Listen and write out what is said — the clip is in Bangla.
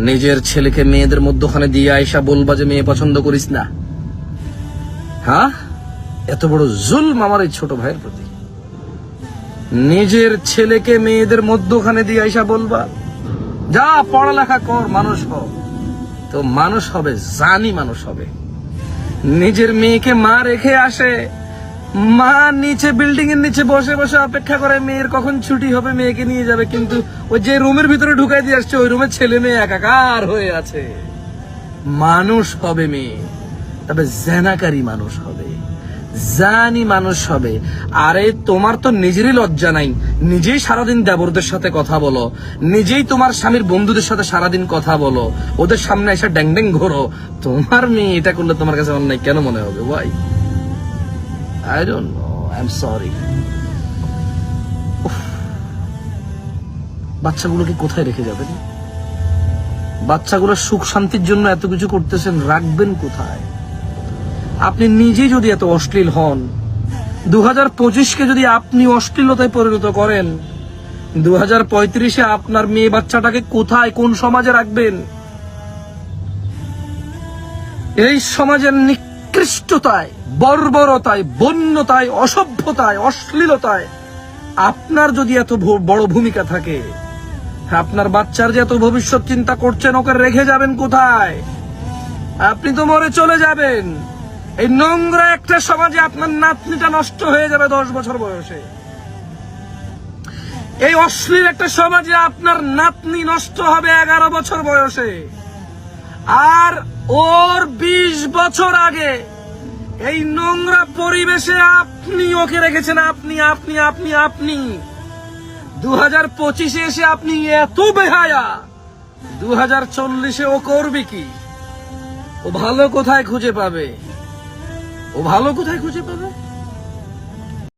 নিজের ছেলেকে মেয়েদের মধ্যখানে দিয়ে আয়সা বলবা যে মেয়ে পছন্দ করিস না? হ্যাঁ, এত বড় জুলম আমার এই ছোট ভাইয়ের প্রতি। নিজের ছেলেকে মেয়েদের মধ্যখানে দিয়ে আয়সা বলবা যা পড়ালেখা কর, মানুষ হ। তো মানুষ হবে, জানি মানুষ হবে। নিজের মেয়েকে মা রেখে আসে, মা নিচে বিল্ডিং এর নিচে বসে বসে অপেক্ষা করে মেয়ের কখন ছুটি হবে, মেয়েকে নিয়ে যাবে। কিন্তু ওই যে রুমের ভিতরে ঢুকাই দিয়ে আসছে, ওই রুমের ছেলে মেয়ে একাকার হয়ে আছে। মানুষ হবে মেয়ে, তবে জেনাকারী মানুষ হবে, জানি মানুষ হবে। আরে তোমার তো নিজেরই লজ্জা নাই, নিজেই সারাদিন দেবরদের সাথে কথা বলো, নিজেই তোমার স্বামীর বন্ধুদের সাথে সারাদিন কথা বলো, ওদের সামনে এসে ড্যাং ড্যাং ঘোরো। তোমার মেয়ে এটা করলে তোমার কাছে অন্যায় কেন মনে হবে? Y? I don't know. I'm sorry. বাচ্চাগুলোকে কোথায় রেখে যাবেন? বাচ্চাগুলোর সুখ শান্তির জন্য এত কিছু করতেছেন, রাখবেন কোথায়? আপনি নিজেই যদি এত অশ্লীল হন, 2025-কে যদি আপনি অশ্লীলতায় পরিণত করেন, 2035-এ আপনার মেয়ে বাচ্চাটাকে কোথায়, কোন সমাজে রাখবেন? এই সমাজের নিকৃষ্টতায়, বর্বরতায়, বন্যতায়, অসভ্যতায়, অশ্লীলতায় আপনার যদি এত বড় ভূমিকা থাকে, আপনার বাচ্চার যে এত ভবিষ্যৎ চিন্তা করছেন, ওকে রেখে যাবেন কোথায়? আপনি তো মরে চলে যাবেন। এই নোংরা একটা সমাজে আপনার নাতনিটা নষ্ট হয়ে যাবে 10 বছর বয়সে। এই অশ্লীল একটা সমাজে আপনার নাতনি নষ্ট হবে 11 বছর বয়সে। আর ওর 20 বছর আগে এই নোংরা পরিবেশে আপনি ওকে রেখেছেন। আপনি আপনি আপনি আপনি 2025-এ এসে আপনি এত বেহায়া, 2040-এ ও করবে কি? ও ভালো কোথায় খুঁজে পাবে? ও ভালো কোথায় খুঁজে পাবে?